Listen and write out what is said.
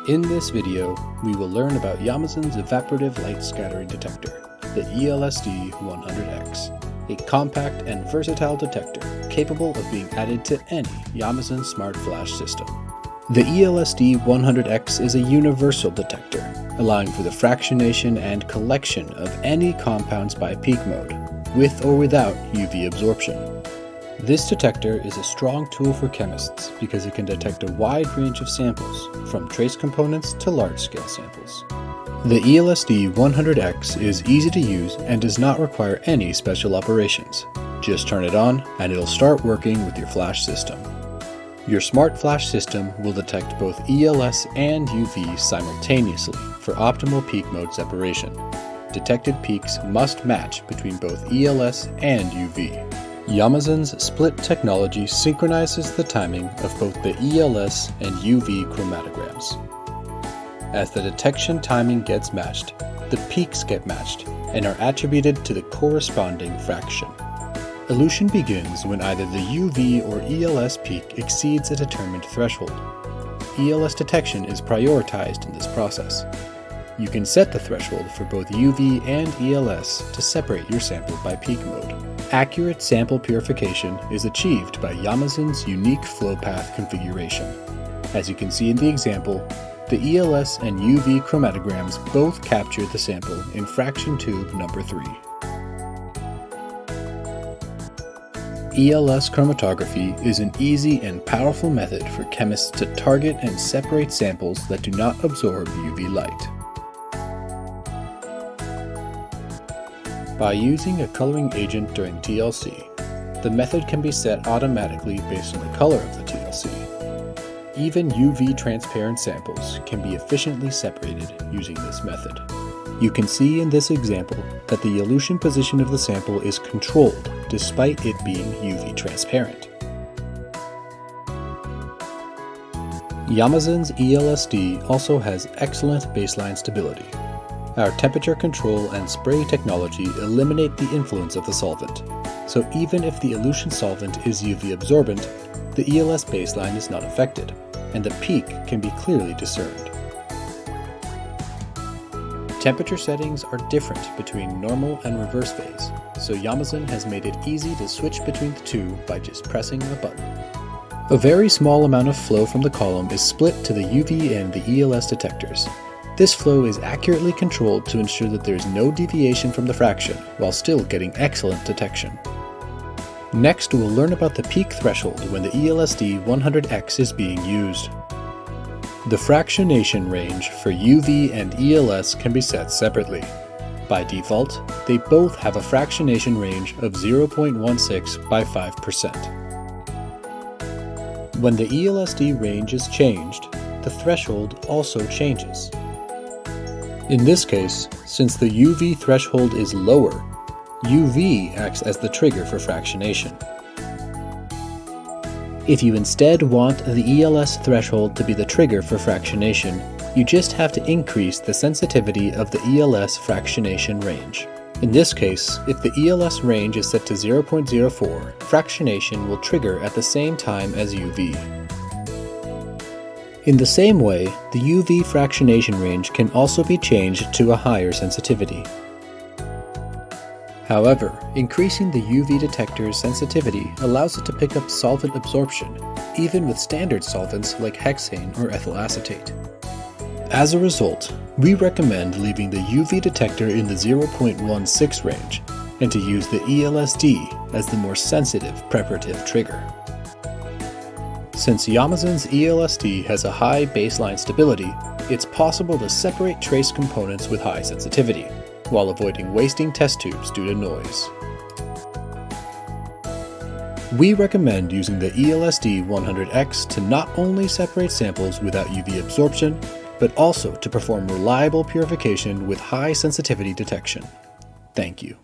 In this video, we will learn about Yamazen's evaporative light scattering detector, the ELSD-100X, a compact and versatile detector capable of being added to any Yamazen Smart Flash system. The ELSD-100X is a universal detector, allowing for the fractionation and collection of any compounds by peak mode, with or without UV absorption. This detector is a strong tool for chemists because it can detect a wide range of samples, from trace components to large-scale samples. The ELSD-100X is easy to use and does not require any special operations. Just turn it on and it'll start working with your flash system. Your Smart Flash system will detect both ELS and UV simultaneously for optimal peak mode separation. Detected peaks must match between both ELS and UV. Yamazen's split technology synchronizes the timing of both the ELS and UV chromatograms. As the detection timing gets matched, the peaks get matched and are attributed to the corresponding fraction. Elution begins when either the UV or ELS peak exceeds a determined threshold. ELS detection is prioritized in this process. You can set the threshold for both UV and ELS to separate your sample by peak mode. Accurate sample purification is achieved by Yamazen's unique flow path configuration. As you can see in the example, the ELS and UV chromatograms both capture the sample in fraction tube number 3. ELS chromatography is an easy and powerful method for chemists to target and separate samples that do not absorb UV light. By using a coloring agent during TLC, the method can be set automatically based on the color of the TLC. Even UV transparent samples can be efficiently separated using this method. You can see in this example that the elution position of the sample is controlled despite it being UV transparent. Yamazen's ELSD also has excellent baseline stability. Our temperature control and spray technology eliminate the influence of the solvent, so even if the elution solvent is UV absorbent, the ELS baseline is not affected, and the peak can be clearly discerned. Temperature settings are different between normal and reverse phase, so Yamazen has made it easy to switch between the two by just pressing a button. A very small amount of flow from the column is split to the UV and the ELS detectors. This flow is accurately controlled to ensure that there is no deviation from the fraction while still getting excellent detection. Next, we'll learn about the peak threshold when the ELSD-100X is being used. The fractionation range for UV and ELS can be set separately. By default, they both have a fractionation range of 0.16 by 5%. When the ELSD range is changed, the threshold also changes. In this case, since the UV threshold is lower, UV acts as the trigger for fractionation. If you instead want the ELS threshold to be the trigger for fractionation, you just have to increase the sensitivity of the ELS fractionation range. In this case, if the ELS range is set to 0.04, fractionation will trigger at the same time as UV. In the same way, the UV fractionation range can also be changed to a higher sensitivity. However, increasing the UV detector's sensitivity allows it to pick up solvent absorption, even with standard solvents like hexane or ethyl acetate. As a result, we recommend leaving the UV detector in the 0.16 range and to use the ELSD as the more sensitive preparative trigger. Since Yamazen's ELSD has a high baseline stability, it's possible to separate trace components with high sensitivity, while avoiding wasting test tubes due to noise. We recommend using the ELSD-100X to not only separate samples without UV absorption, but also to perform reliable purification with high sensitivity detection. Thank you.